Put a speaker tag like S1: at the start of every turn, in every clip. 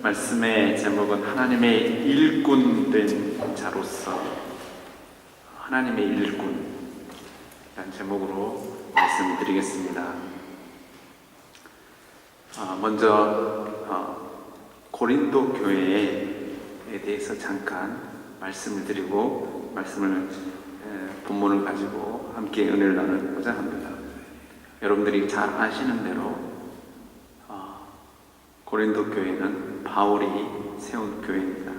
S1: 말씀의 제목은 하나님의 일꾼 된 자로서, 하나님의 일꾼 이라는 제목으로 말씀드리겠습니다. 먼저 고린도 교회에 대해서 잠깐 말씀을 드리고 본문을 가지고 함께 은혜를 나누고자 합니다. 여러분들이 잘 아시는 대로 고린도 교회는 바울이 세운 교회입니다.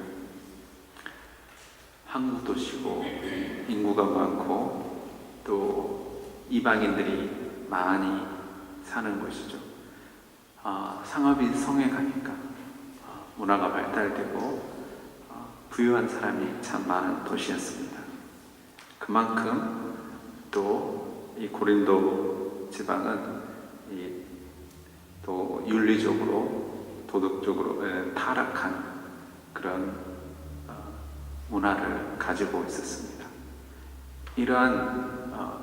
S1: 한국 도시고 인구가 많고 또 이방인들이 많이 사는 곳이죠. 상업이 성행하니까 문화가 발달되고 부유한 사람이 참 많은 도시였습니다. 그만큼 또 이 고린도 지방은 또 윤리적으로 도덕적으로 타락한 그런 문화를 가지고 있었습니다. 이러한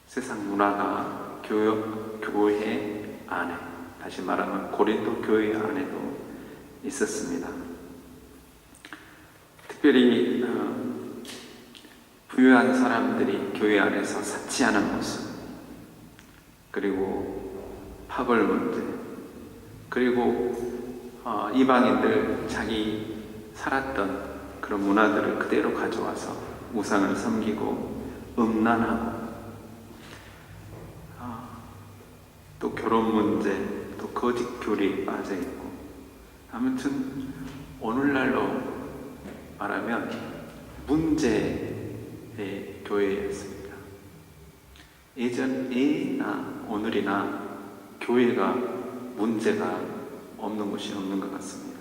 S1: 세상 문화가 교회 안에, 다시 말하면 고린도 교회 안에도 있었습니다. 특별히 부유한 사람들이 교회 안에서 사치하는 모습, 그리고 파벌 문제, 그리고 이방인들 자기 살았던 그런 문화들을 그대로 가져와서 우상을 섬기고 음란하고 또 결혼 문제, 또 거짓 교리에 빠져 있고, 아무튼 오늘날로 말하면 문제의 교회였습니다. 예전이나 오늘이나 교회가 문제가 없는 곳이 없는 것 같습니다.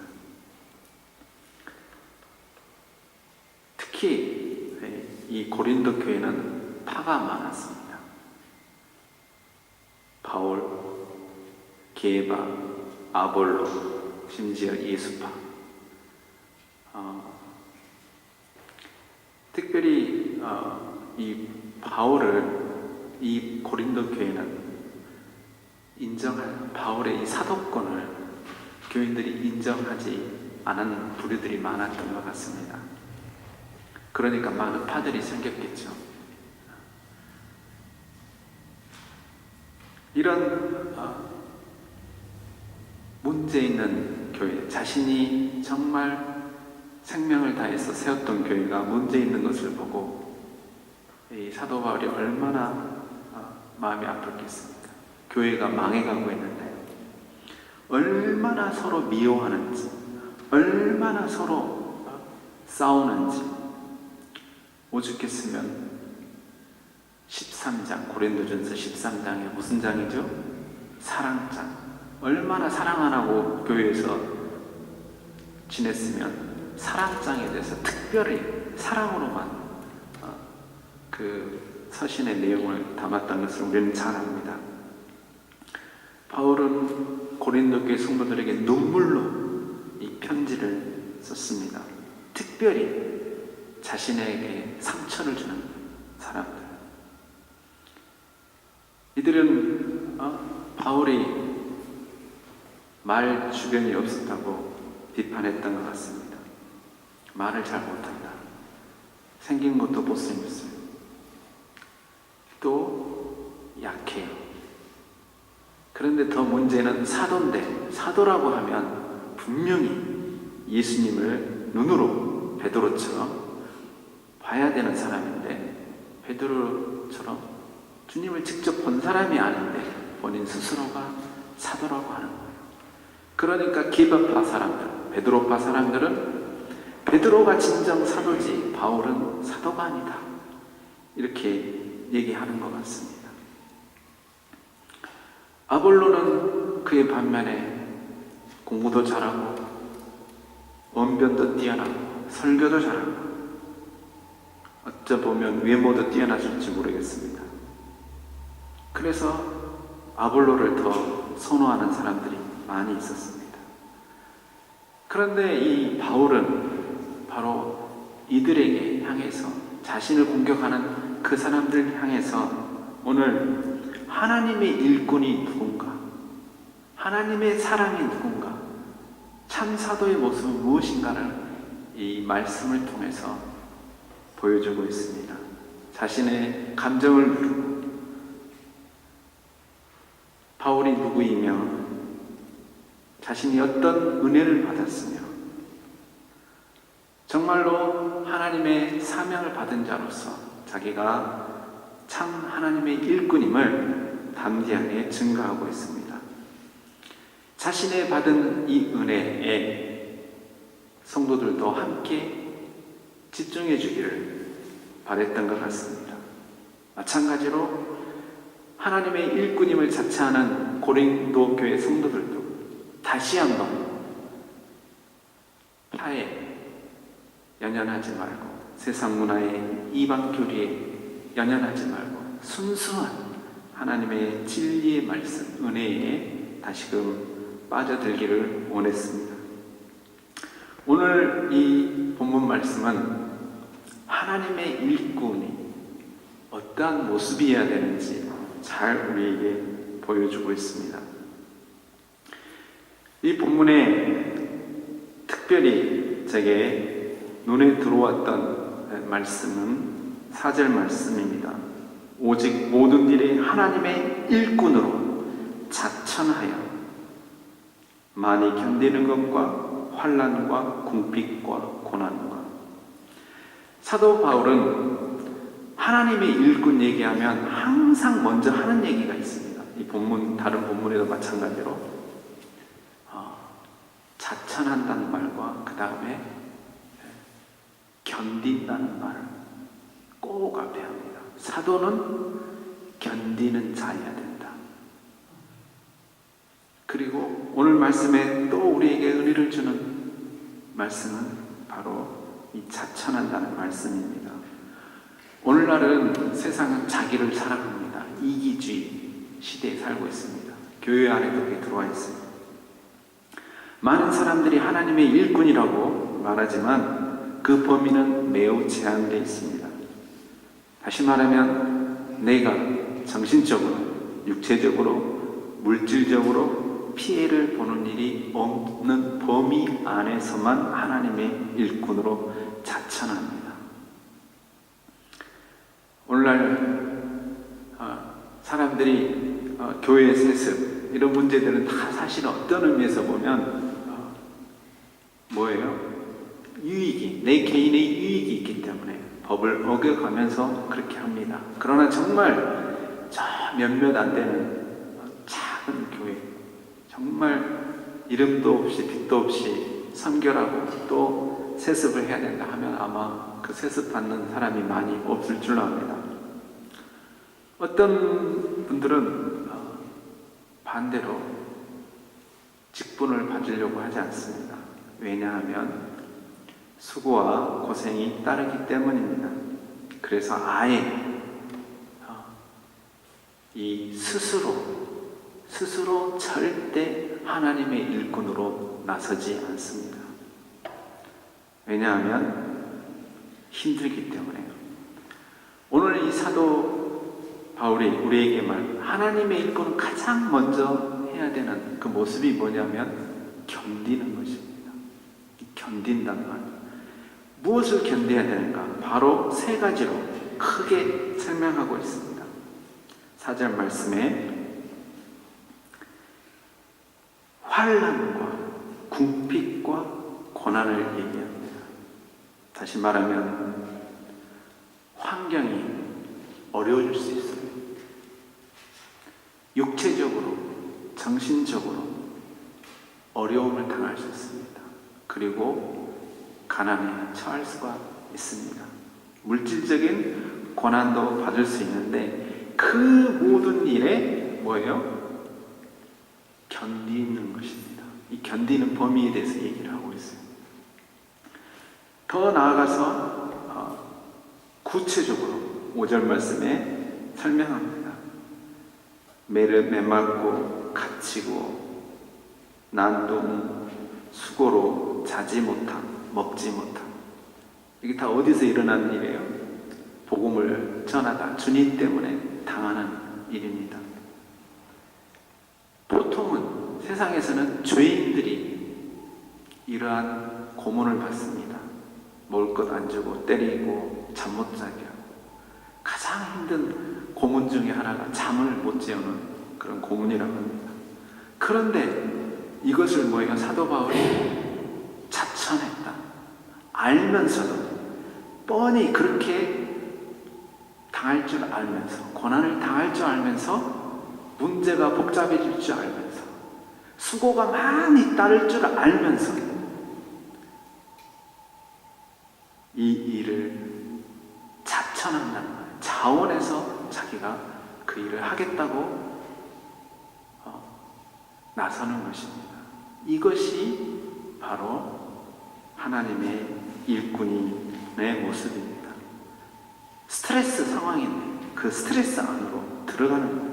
S1: 특히 이 고린도 교회는 파가 많았습니다. 바울, 게바, 아볼로, 심지어 예수파. 특별히 이 바울을 이 고린도 교회는 인정할, 바울의 이 사도권을 교인들이 인정하지 않은 부류들이 많았던 것 같습니다. 그러니까 많은 파들이 생겼겠죠. 이런 문제 있는 교회, 자신이 정말 생명을 다해서 세웠던 교회가 문제 있는 것을 보고 이 사도 바울이 얼마나 마음이 아팠겠습니까? 교회가 망해가고 있는데 얼마나 서로 미워하는지, 얼마나 서로 싸우는지. 오죽했으면 13장, 고린도전서 13장에 무슨 장이죠? 사랑장. 얼마나 사랑 안 하고 교회에서 지냈으면 사랑장에 대해서 특별히 사랑으로만 그 서신의 내용을 담았다는 것을 우리는 잘 압니다. 바울은 고린도 교회 성도들에게 눈물로 이 편지를 썼습니다. 특별히 자신에게 상처를 주는 사람들. 이들은 바울이 말 주변이 없었다고 비판했던 것 같습니다. 말을 잘 못한다. 생긴 것도 못생겼어요. 또 약해요. 그런데 더 문제는 사도인데, 사도라고 하면 분명히 예수님을 눈으로 베드로처럼 봐야 되는 사람인데, 베드로처럼 주님을 직접 본 사람이 아닌데 본인 스스로가 사도라고 하는 거예요. 그러니까 기바파 사람들, 베드로파 사람들은 베드로가 진정 사도지 바울은 사도가 아니다, 이렇게 얘기하는 것 같습니다. 아볼로는 그의 반면에 공부도 잘하고 언변도 뛰어나고 설교도 잘하고 어쩌보면 외모도 뛰어나실지 모르겠습니다. 그래서 아볼로를 더 선호하는 사람들이 많이 있었습니다. 그런데 이 바울은 바로 이들에게 향해서, 자신을 공격하는 그 사람들 향해서 오늘 하나님의 일꾼이 누군가, 하나님의 사랑이 누군가, 참 사도의 모습은 무엇인가를 이 말씀을 통해서 보여주고 있습니다. 자신의 감정을 누르고, 바울이 누구이며 자신이 어떤 은혜를 받았으며 정말로 하나님의 사명을 받은 자로서 자기가 참 하나님의 일꾼임을 담대하게 증거하고 있습니다. 자신의 받은 이 은혜에 성도들도 함께 집중해 주기를 바랬던 것 같습니다. 마찬가지로 하나님의 일꾼임을 자처하는 고린도 교회 성도들도 다시 한번 타에 연연하지 말고, 세상 문화의 이방 교리에 연연하지 말고 순수한 하나님의 진리의 말씀, 은혜에 다시금 빠져들기를 원했습니다. 오늘 이 본문 말씀은 하나님의 일꾼이 어떠한 모습이어야 되는지 잘 우리에게 보여주고 있습니다. 이 본문에 특별히 제게 눈에 들어왔던 말씀은 4절 말씀입니다. 오직 모든 일에 하나님의 일꾼으로 자천하여 많이 견디는 것과 환난과 궁핍과 고난과. 사도 바울은 하나님의 일꾼 얘기하면 항상 먼저 하는 얘기가 있습니다. 이 본문, 다른 본문에도 마찬가지로 자천한다는 말과 그 다음에 견딘다는 말을 꼭 앞에 합니다. 사도는 견디는 자여야 된다. 그리고 오늘 말씀에 또 우리에게 의리를 주는 말씀은 바로 이 자천한다는 말씀입니다. 오늘날은 세상은 자기를 살아갑니다. 이기주의 시대에 살고 있습니다. 교회 안에도 그게 들어와 있습니다. 많은 사람들이 하나님의 일꾼이라고 말하지만 그 범위는 매우 제한되어 있습니다. 다시 말하면 내가 정신적으로, 육체적으로, 물질적으로 피해를 보는 일이 없는 범위 안에서만 하나님의 일꾼으로 자천합니다. 오늘날 사람들이 교회 세습 이런 문제들은 다 사실 어떤 의미에서 보면 뭐예요? 유익이, 내 개인의 유익이 있기 때문에 법을 어겨가면서 그렇게 합니다. 그러나 정말 저 몇몇 안 되는 작은 교회, 정말 이름도 없이 빛도 없이 선결하고 또 세습을 해야 된다 하면 아마 그 세습 받는 사람이 많이 없을 줄로 압니다. 어떤 분들은 반대로 직분을 받으려고 하지 않습니다. 왜냐하면 수고와 고생이 따르기 때문입니다. 그래서 아예 이 스스로 절대 하나님의 일꾼으로 나서지 않습니다. 왜냐하면 힘들기 때문에요. 오늘 이 사도 바울이 우리에게 하나님의 일꾼은 가장 먼저 해야 되는 그 모습이 뭐냐면 견디는 것입니다. 견딘단 말이에요. 무엇을 견뎌야 되는가? 바로 세 가지로 크게 설명하고 있습니다. 4절 말씀에 환난과 궁핍과 고난을 얘기합니다. 다시 말하면 환경이 어려워질 수 있어요. 육체적으로, 정신적으로 어려움을 당할 수 있습니다. 그리고 가난에 처할 수가 있습니다. 물질적인 고난도 받을 수 있는데 그 모든 일에 뭐예요? 견디는 것입니다. 이 견디는 범위에 대해서 얘기를 하고 있어요. 더 나아가서 구체적으로 5절 말씀에 설명합니다. 메말고 갇히고 난동 수고로 자지 못함, 먹지 못함. 이게 다 어디서 일어나는 일이에요? 복음을 전하다 주님 때문에 당하는 일입니다. 보통은 세상에서는 죄인들이 이러한 고문을 받습니다. 먹을 것 안 주고 때리고 잠 못 자게 하고, 가장 힘든 고문 중에 하나가 잠을 못 재우는 그런 고문이라고 합니다. 그런데 이것을 뭐예요? 사도 바울이 자천했다. 알면서도, 뻔히 그렇게 당할 줄 알면서, 고난을 당할 줄 알면서, 문제가 복잡해질 줄 알면서, 수고가 많이 따를 줄 알면서 이 일을 자천한다는 거예요. 자원해서 자기가 그 일을 하겠다고 나서는 것입니다. 이것이 바로 하나님의 일꾼의 모습입니다. 스트레스 상황인데 그 스트레스 안으로 들어가는 거예요.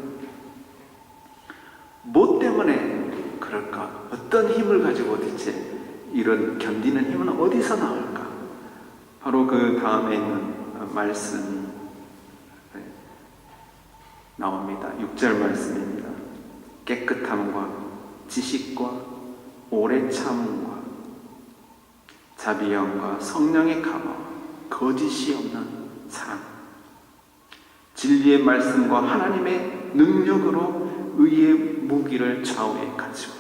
S1: 뭐 때문에 그럴까? 어떤 힘을 가지고 대체 이런 견디는 힘은 어디서 나올까? 바로 그 다음에 있는 말씀이 나옵니다. 6절 말씀입니다. 깨끗함과 지식과 오래 참음과 자비형과 성령의 감화, 거짓이 없는 사랑, 진리의 말씀과 하나님의 능력으로 의의 무기를 좌우에 가지고,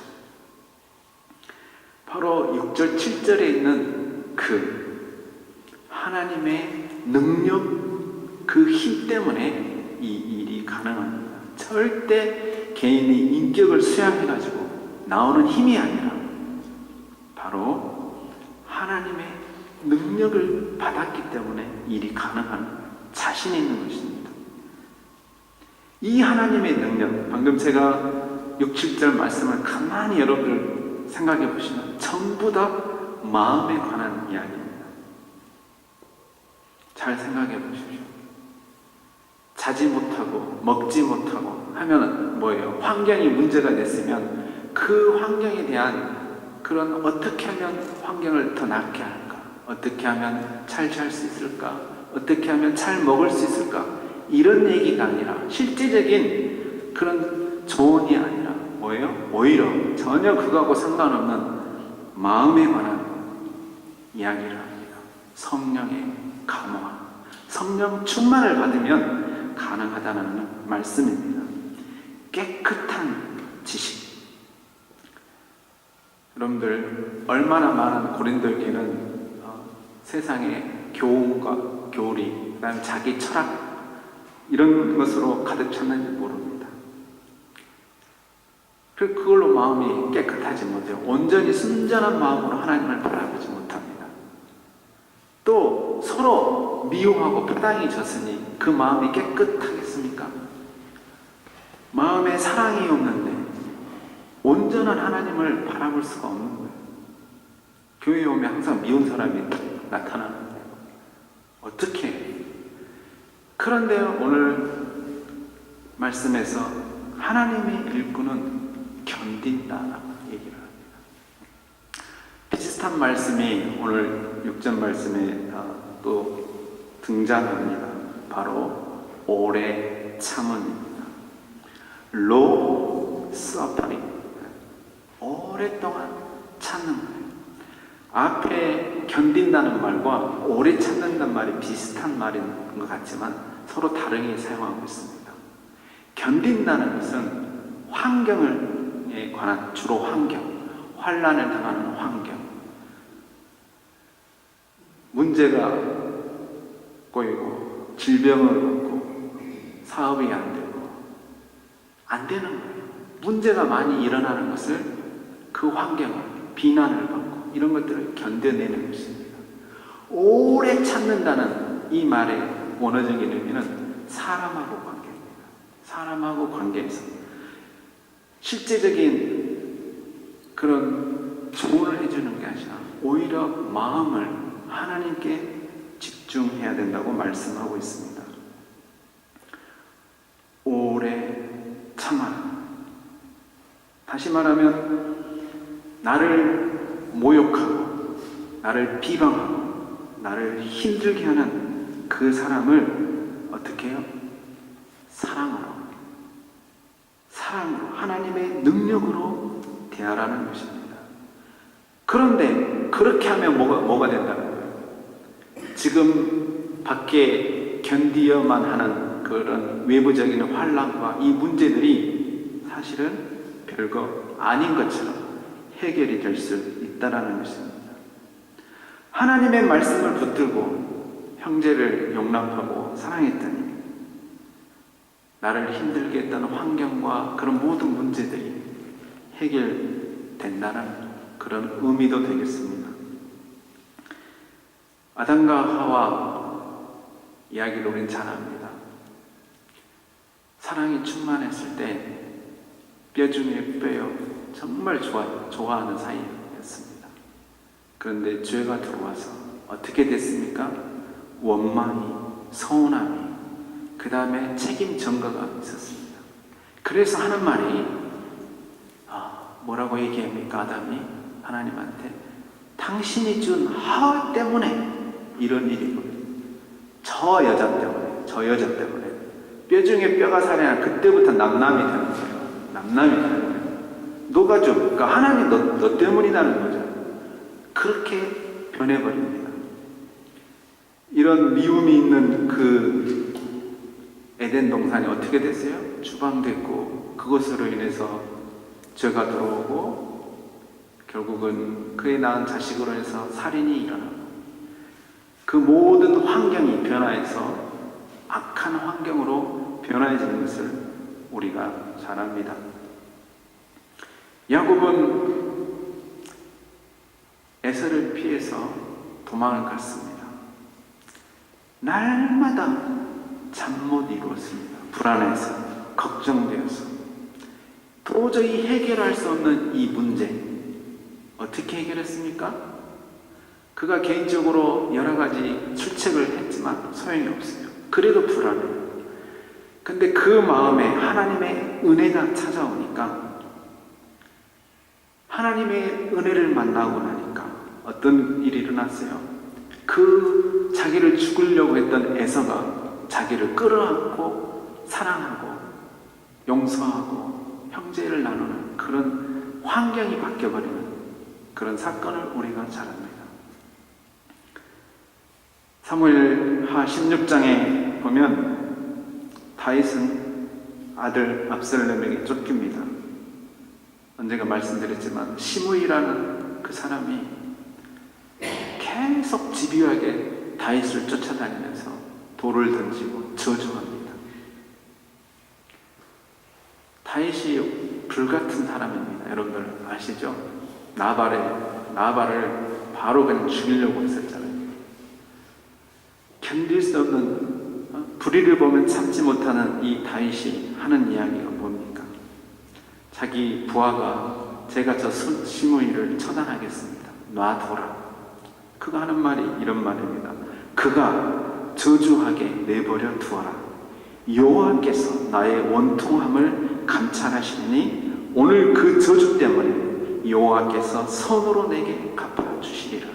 S1: 바로 6절 7절에 있는 그 하나님의 능력, 그 힘 때문에 이 일이 가능합니다. 절대 개인의 인격을 수양해가지고 나오는 힘이 아니라 바로 하나님의 능력을 받았기 때문에 일이 가능한 자신이 있는 것입니다. 이 하나님의 능력, 방금 제가 6, 7절 말씀을 가만히 여러분들 생각해 보시면 전부 다 마음에 관한 이야기입니다. 잘 생각해 보십시오. 자지 못하고 먹지 못하고 하면 뭐예요? 환경이 문제가 됐으면 그 환경에 대한 그런, 어떻게 하면 환경을 더 낫게 할까? 어떻게 하면 잘 잘 수 있을까? 어떻게 하면 잘 먹을 수 있을까? 이런 얘기가 아니라, 실제적인 그런 조언이 아니라 뭐예요? 오히려 전혀 그거하고 상관없는 마음에 관한 이야기를 합니다. 성령의 감화, 성령 충만을 받으면 가능하다는 말씀입니다. 깨끗한 지식. 여러분들, 얼마나 많은 고린도에게는 세상의 교훈과 교리, 그 다음에 자기 철학, 이런 것으로 가득 찼는지 모릅니다. 그걸로 마음이 깨끗하지 못해요. 온전히 순전한 마음으로 하나님을 바라보지 못합니다. 또 서로 미워하고 파당이 졌으니 그 마음이 깨끗하겠습니까? 마음에 사랑이 없는데 온전한 하나님을 바라볼 수가 없는 거예요. 교회에 오면 항상 미운 사람이 나타나는데 어떻게 해요? 그런데 오늘 말씀에서 하나님의 일꾼은 견딘다라고 얘기를 합니다. 비슷한 말씀이 오늘 6절 말씀에 또 등장합니다. 바로 오래 참음입니다. long suffering, 오랫동안 참는 거예요. 앞에 견딘다는 말과 오래 참는다는 말이 비슷한 말인 것 같지만 서로 다르게 사용하고 있습니다. 견딘다는 것은 환경에 관한, 주로 환경, 환난을 당하는 환경, 문제가 꼬이고 질병을 얻고 사업이 안 되는 거예요. 문제가 많이 일어나는 것을, 그 환경을, 비난을 받고 이런 것들을 견뎌내는 것입니다. 오래 참는다는 이 말의 원어적인 의미는 사람하고 관계입니다. 사람하고 관계에서 실제적인 그런 조언을 해주는 게 아니라 오히려 마음을 하나님께 집중해야 된다고 말씀하고 있습니다. 오래 참아라. 다시 말하면 나를 모욕하고 나를 비방하고 나를 힘들게 하는 그 사람을 어떻게 해요? 사랑으로 하나님의 능력으로 대하라는 것입니다. 그런데 그렇게 하면 뭐가 된다는 거예요? 지금 밖에 견디어만 하는 그런 외부적인 환란과 이 문제들이 사실은 별거 아닌 것처럼 해결이 될 수 있다는 것입니다. 하나님의 말씀을 붙들고 형제를 용납하고 사랑했더니 나를 힘들게 했던 환경과 그런 모든 문제들이 해결된다는 그런 의미도 되겠습니다. 아담과 하와 이야기를 우린 잘 압니다. 사랑이 충만했을 때 뼈 중에 뼈요 정말 좋아하는 사이였습니다. 그런데 죄가 들어와서 어떻게 됐습니까? 원망이, 서운함이, 그 다음에 책임 전가가 있었습니다. 그래서 하는 말이 뭐라고 얘기합니까? 아담이 하나님한테 당신이 준 하와 때문에 이런 일이거든요. 저 여자 때문에 뼈 중에 뼈가 살아나 그때부터 남남이 되는 거예요. 남남이 되는 거예요. 너가 좀, 그러니까 하나님 너 때문이라는 거죠. 그렇게 변해버립니다. 이런 미움이 있는 그 에덴 동산이 어떻게 됐어요? 추방됐고 그것으로 인해서 죄가 들어오고 결국은 그의 낳은 자식으로 해서 살인이 일어나고 그 모든 환경이 변화해서 악한 환경으로 변화해지는 것을 우리가 잘 압니다. 야곱은 에서를 피해서 도망을 갔습니다. 날마다 잠 못 이루었습니다. 불안해서, 걱정되어서 도저히 해결할 수 없는 이 문제 어떻게 해결했습니까? 그가 개인적으로 여러 가지 출첵을 했지만 소용이 없어요. 그래도 불안해요. 근데 그 마음에 하나님의 은혜가 찾아오니까 하나님의 은혜를 만나고 나니까 어떤 일이 일어났어요? 그 자기를 죽이려고 했던 에서가 자기를 끌어안고 사랑하고 용서하고 형제를 나누는 그런 환경이 바뀌어버리는 그런 사건을 우리가 잘 압니다. 사무엘하 16장에 보면 다윗은 아들 압살롬에게 쫓깁니다. 언젠가 말씀드렸지만 시므이라는 그 사람이 계속 집요하게 다윗을 쫓아다니면서 돌을 던지고 저주합니다. 다윗이 불같은 사람입니다. 여러분들 아시죠? 나발을 바로 그냥 죽이려고 했었잖아요. 견딜 수 없는 불의를 보면 참지 못하는 이 다윗이 하는 이야기가 뭡니까? 자기 부하가 제가 저 시므이를 처단하겠습니다. 놔둬라. 그가 하는 말이 이런 말입니다. 그가 저주하게 내버려 두어라. 여호와께서 나의 원통함을 감찰하시니 오늘 그 저주 때문에 여호와께서 선으로 내게 갚아주시리라.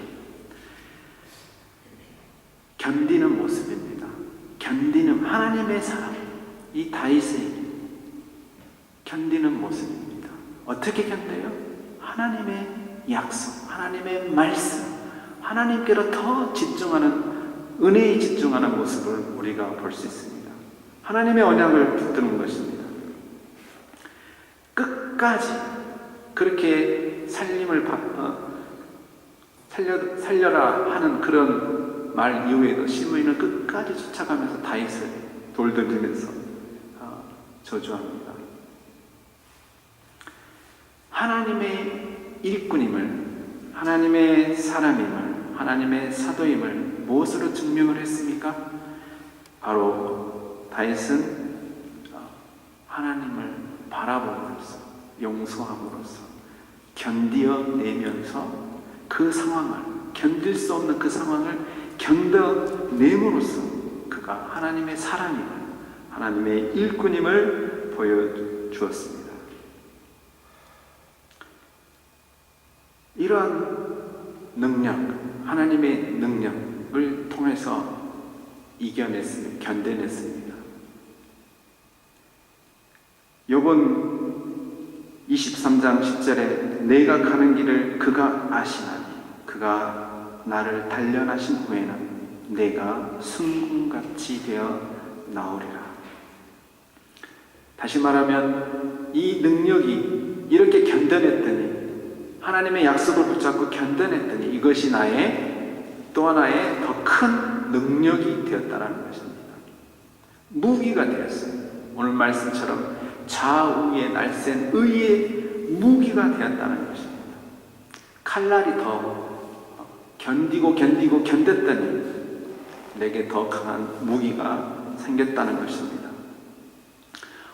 S1: 견디는 모습입니다. 견디는 하나님의 사랑, 이 다윗의 견디는 모습입니다. 어떻게 견뎌요? 하나님의 약속, 하나님의 말씀, 하나님께로 더 집중하는, 은혜에 집중하는 모습을 우리가 볼 수 있습니다. 하나님의 언약을 붙드는 것입니다. 끝까지 그렇게 살려라 하는 그런 말 이후에도 시므이는 끝까지 쫓아가면서 다윗을 돌돌리면서 저주합니다. 하나님의 일꾼임을, 하나님의 사람임을, 하나님의 사도임을 무엇으로 증명을 했습니까? 바로 다윗은 하나님을 바라봄으로써, 용서함으로써, 견디어내면서 그 상황을, 견딜 수 없는 그 상황을 견뎌냄으로써 그가 하나님의 사람임을, 하나님의 일꾼임을 보여주었습니다. 이러한 능력, 하나님의 능력을 통해서 이겨냈습니다. 견뎌냈습니다. 욥은 23장 10절에 내가 가는 길을 그가 아시나니 그가 나를 단련하신 후에는 내가 순금같이 되어 나오리라. 다시 말하면 이 능력이 이렇게 견뎌냈더니, 하나님의 약속을 붙잡고 견뎌냈더니 이것이 나의 또 하나의 더 큰 능력이 되었다는 것입니다. 무기가 되었어요. 오늘 말씀처럼 좌우에 날쌘 의의 무기가 되었다는 것입니다. 칼날이 더 견디고 견뎠더니 내게 더 강한 무기가 생겼다는 것입니다.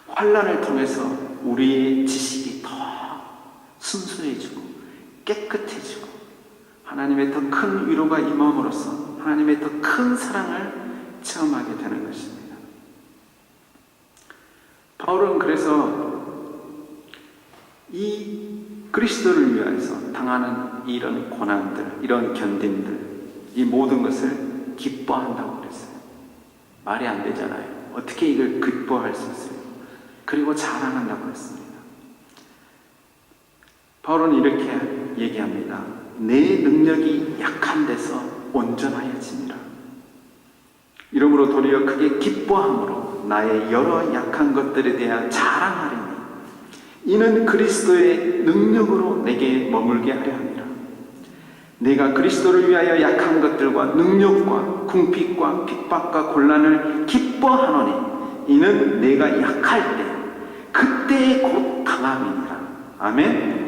S1: 환난을 통해서 우리의 지식이 더 순수해지고 깨끗해지고 하나님의 더 큰 위로가 임함으로써 하나님의 더 큰 사랑을 체험하게 되는 것입니다. 바울은 그래서 이 그리스도를 위해서 당하는 이런 고난들, 이런 견딤들, 이 모든 것을 기뻐한다고 그랬어요. 말이 안 되잖아요. 어떻게 이걸 기뻐할 수 있어요? 그리고 자랑한다고 했습니다. 바울은 이렇게 얘기합니다. 내 능력이 약한 데서 온전하여지니라. 이러므로 도리어 크게 기뻐함으로 나의 여러 약한 것들에 대한 자랑하리니 이는 그리스도의 능력으로 내게 머물게 하려 함이라. 내가 그리스도를 위하여 약한 것들과 능력과 궁핍과 핍박과 곤란을 기뻐하노니 이는 내가 약할 때 그때의 곧 강함이니라. 아멘.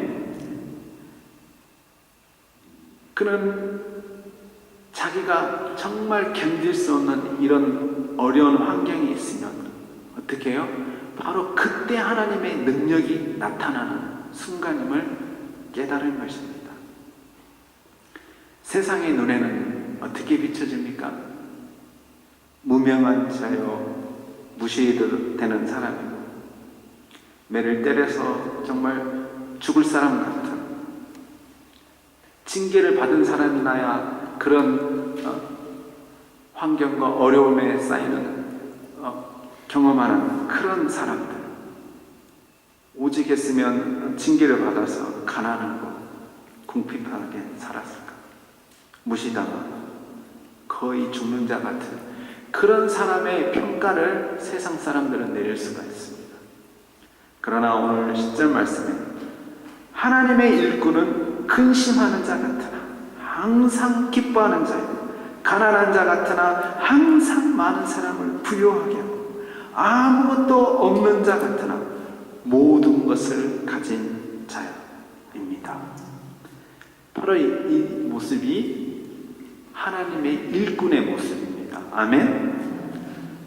S1: 그는 자기가 정말 견딜 수 없는 이런 어려운 환경이 있으면 어떻게 해요? 바로 그때 하나님의 능력이 나타나는 순간임을 깨달은 것입니다. 세상의 눈에는 어떻게 비춰집니까? 무명한 자요, 무시되는 사람이고 매를 때려서 정말 죽을 사람 같은, 징계를 받은 사람이나야 그런 환경과 어려움에 쌓이는 경험하는 그런 사람들, 오직 했으면 징계를 받아서 가난하고 궁핍하게 살았을까, 무시당하고 거의 죽는 자 같은 그런 사람의 평가를 세상 사람들은 내릴 수가 있습니다. 그러나 오늘 10절 말씀에 하나님의 일꾼은 근심하는 자 같으나 항상 기뻐하는 자요, 가난한 자 같으나 항상 많은 사람을 부유하게 하고 아무것도 없는 자 같으나 모든 것을 가진 자입니다. 바로 이 모습이 하나님의 일꾼의 모습입니다. 아멘.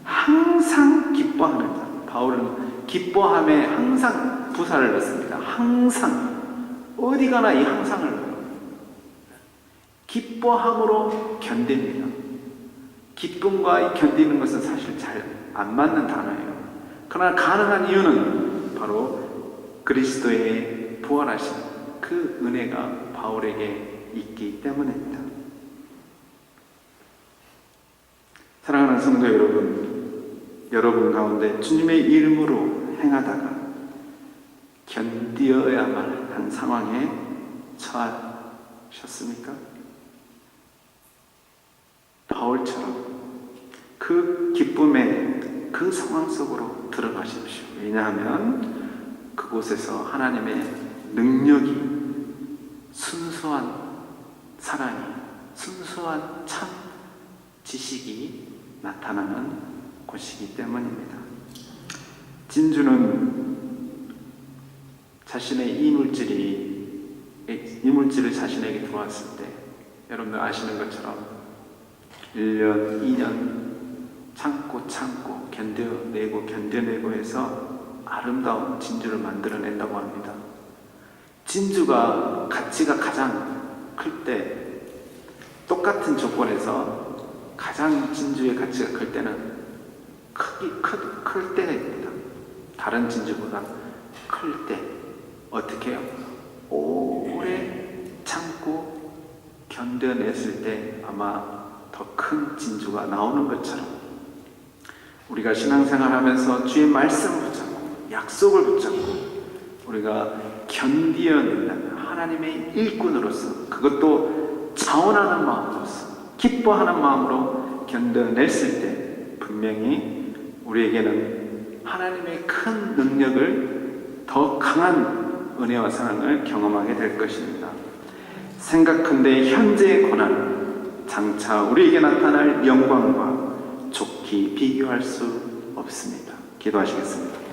S1: 항상 기뻐하는 자. 바울은 기뻐함에 항상 부사를 넣습니다. 항상. 어디 가나 이 항상을 넣어요. 기뻐함으로 견딥니다. 기쁨과 견디는 것은 사실 잘 안 맞는 단어예요. 그러나 가능한 이유는 바로 그리스도의 부활하신 그 은혜가 바울에게 있기 때문입니다. 사랑하는 성도 여러분 가운데 주님의 이름으로 행하다가 견디어야만 한 상황에 처하셨습니까? 바울처럼 그 기쁨의 그 상황 속으로 들어가십시오. 왜냐하면 그곳에서 하나님의 능력이, 순수한 사랑이, 순수한 참 지식이 나타나는 곳이기 때문입니다. 진주는 자신의 이물질을 자신에게 들어왔을 때 여러분들 아시는 것처럼 1년, 2년 참고 견뎌내고 해서 아름다운 진주를 만들어낸다고 합니다. 진주가 가치가 가장 클 때, 똑같은 조건에서 가장 진주의 가치가 클 때는 클 때가 있습니다. 다른 진주보다 클 때 어떻게 해요? 오래 참고 견뎌냈을 때 아마 더 큰 진주가 나오는 것처럼 우리가 신앙생활하면서 주의 말씀을 붙잡고 약속을 붙잡고 우리가 견디어낸다면 하나님의 일꾼으로서, 그것도 자원하는 마음으로서 기뻐하는 마음으로 견뎌냈을 때 분명히 우리에게는 하나님의 큰 능력을 더 강한 은혜와 사랑을 경험하게 될 것입니다. 생각컨대 현재의 고난은 장차 우리에게 나타날 영광과 좋게 비교할 수 없습니다. 기도하시겠습니다.